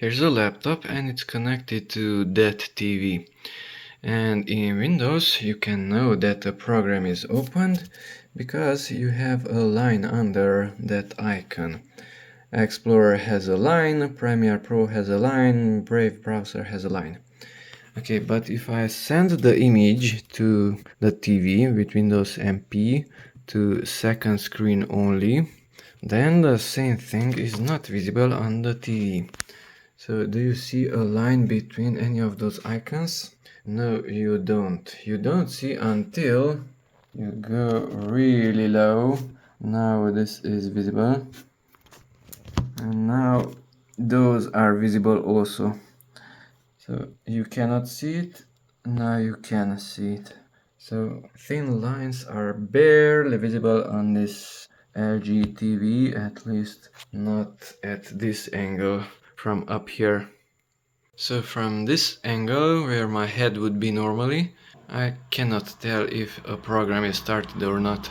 Here's a laptop and it's connected to that TV. And in Windows you can know that a program is opened because you have a line under that icon. Explorer has a line, Premiere Pro has a line, Brave browser has a line. Okay, but if I send the image to the TV with Windows MP to second screen only, then the same thing is not visible on the TV. So do you see a line between any of those icons? No, you don't. You don't see until you go really low. Now this is visible. And now those are visible also. So you cannot see it. Now you can see it. So thin lines are barely visible on this LG TV, at least not at this angle from up here. So from this angle, where my head would be normally, I cannot tell if a program is started or not.